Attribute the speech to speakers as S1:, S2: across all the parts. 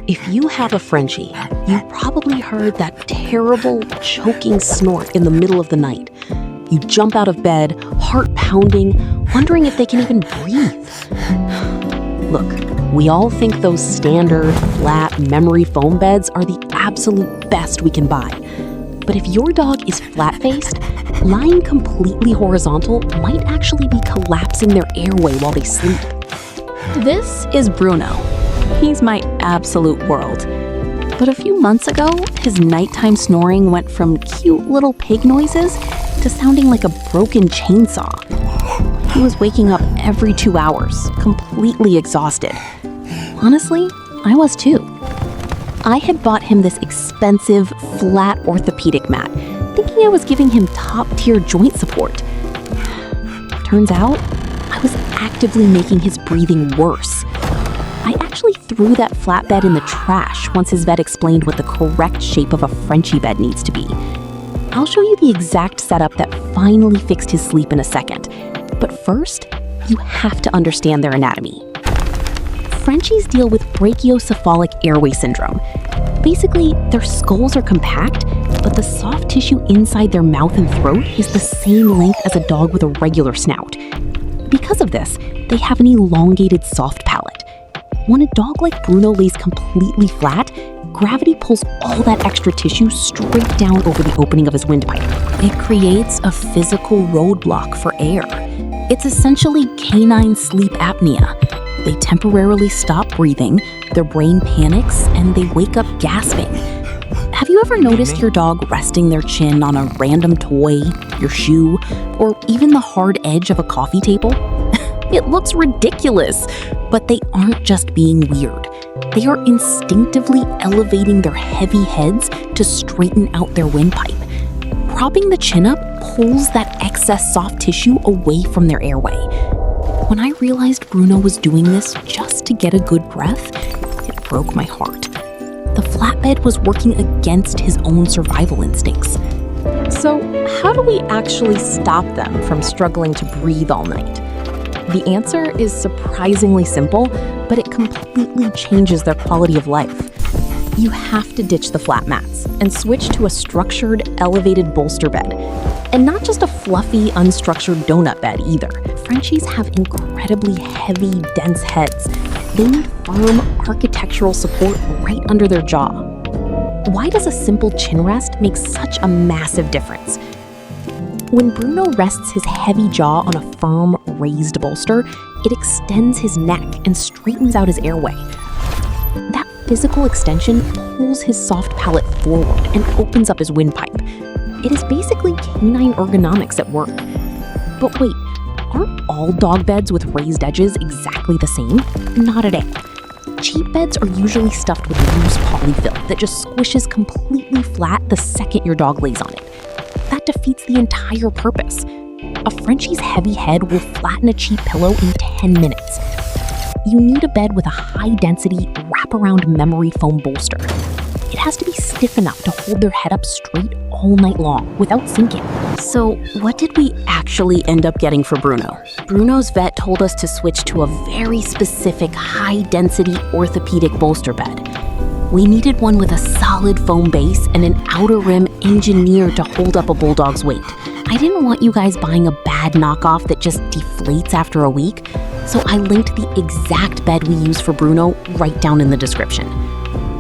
S1: If you have a Frenchie, you probably heard that terrible, choking snort in the middle of the night. You jump out of bed, heart pounding, wondering if they can even breathe. Look, we all think those standard, flat, memory foam beds are the absolute best we can buy. But if your dog is flat-faced, lying completely horizontal might actually be collapsing their airway while they sleep.
S2: This is Bruno. He's my absolute world. But a few months ago, his nighttime snoring went from cute little pig noises to sounding like a broken chainsaw. He was waking up every 2 hours, completely exhausted. Honestly, I was too. I had bought him this expensive, flat orthopedic mat, thinking I was giving him top-tier joint support. Turns out, I was actively making his breathing worse. I actually threw that flatbed in the trash once his vet explained what the correct shape of a Frenchie bed needs to be. I'll show you the exact setup that finally fixed his sleep in a second. But first, you have to understand their anatomy. Frenchies deal with Brachycephalic airway syndrome. Basically, their skulls are compact, but the soft tissue inside their mouth and throat is the same length as a dog with a regular snout. Because of this, they have an elongated soft palate. When a dog like Bruno lays completely flat, gravity pulls all that extra tissue straight down over the opening of his windpipe. It creates a physical roadblock for air. It's essentially canine sleep apnea. They temporarily stop breathing, their brain panics, and they wake up gasping. Have you ever noticed your dog resting their chin on a random toy, your shoe, or even the hard edge of a coffee table? It looks ridiculous, but they aren't just being weird. They are instinctively elevating their heavy heads to straighten out their windpipe. Propping the chin up pulls that excess soft tissue away from their airway. When I realized Bruno was doing this just to get a good breath, it broke my heart. The flatbed was working against his own survival instincts.
S3: So, how do we actually stop them from struggling to breathe all night? The answer is surprisingly simple, but it completely changes their quality of life. You have to ditch the flat mats and switch to a structured, elevated bolster bed. And not just a fluffy, unstructured donut bed either. Frenchies have incredibly heavy, dense heads. They need firm, architectural support right under their jaw. Why does a simple chin rest make such a massive difference? When Bruno rests his heavy jaw on a firm, raised bolster, it extends his neck and straightens out his airway. That physical extension pulls his soft palate forward and opens up his windpipe. It is basically canine ergonomics at work. But wait, aren't all dog beds with raised edges exactly the same? Not at all. Cheap beds are usually stuffed with loose polyfill that just squishes completely flat the second your dog lays on it. That defeats the entire purpose. A Frenchie's heavy head will flatten a cheap pillow in 10 minutes. You need a bed with a high-density, wraparound memory foam bolster. It has to be stiff enough to hold their head up straight all night long without sinking. So, what did we actually end up getting for Bruno? Bruno's vet told us to switch to a very specific, high-density orthopedic bolster bed. We needed one with a solid foam base and an outer rim engineered to hold up a Bulldog's weight. I didn't want you guys buying a bad knockoff that just deflates after a week, so I linked the exact bed we use for Bruno right down in the description.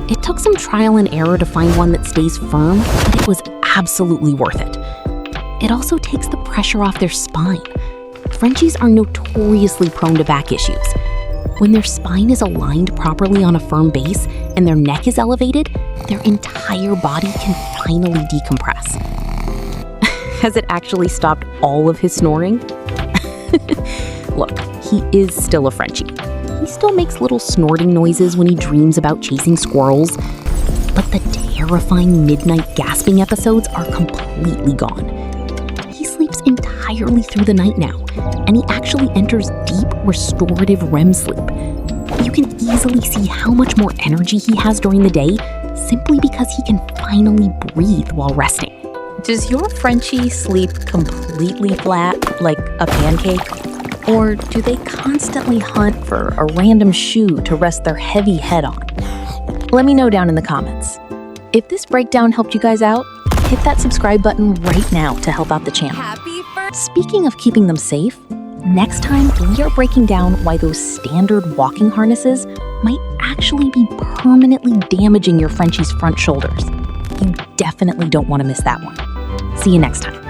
S3: It took some trial and error to find one that stays firm, but it was absolutely worth it. It also takes the pressure off their spine. Frenchies are notoriously prone to back issues. When their spine is aligned properly on a firm base and their neck is elevated, their entire body can finally decompress. Has it actually stopped all of his snoring? Look, he is still a Frenchie. He still makes little snorting noises when he dreams about chasing squirrels, but the terrifying midnight gasping episodes are completely gone. He sleeps entirely through the night now, and he actually enters deep restorative REM sleep. You can easily see how much more energy he has during the day simply because he can finally breathe while resting.
S2: Does your Frenchie sleep completely flat, like a pancake? Or do they constantly hunt for a random shoe to rest their heavy head on?
S3: Let me know down in the comments. If this breakdown helped you guys out, hit that subscribe button right now to help out the channel. Speaking of keeping them safe, next time we are breaking down why those standard walking harnesses might actually be permanently damaging your Frenchie's front shoulders. You definitely don't want to miss that one. See you next time.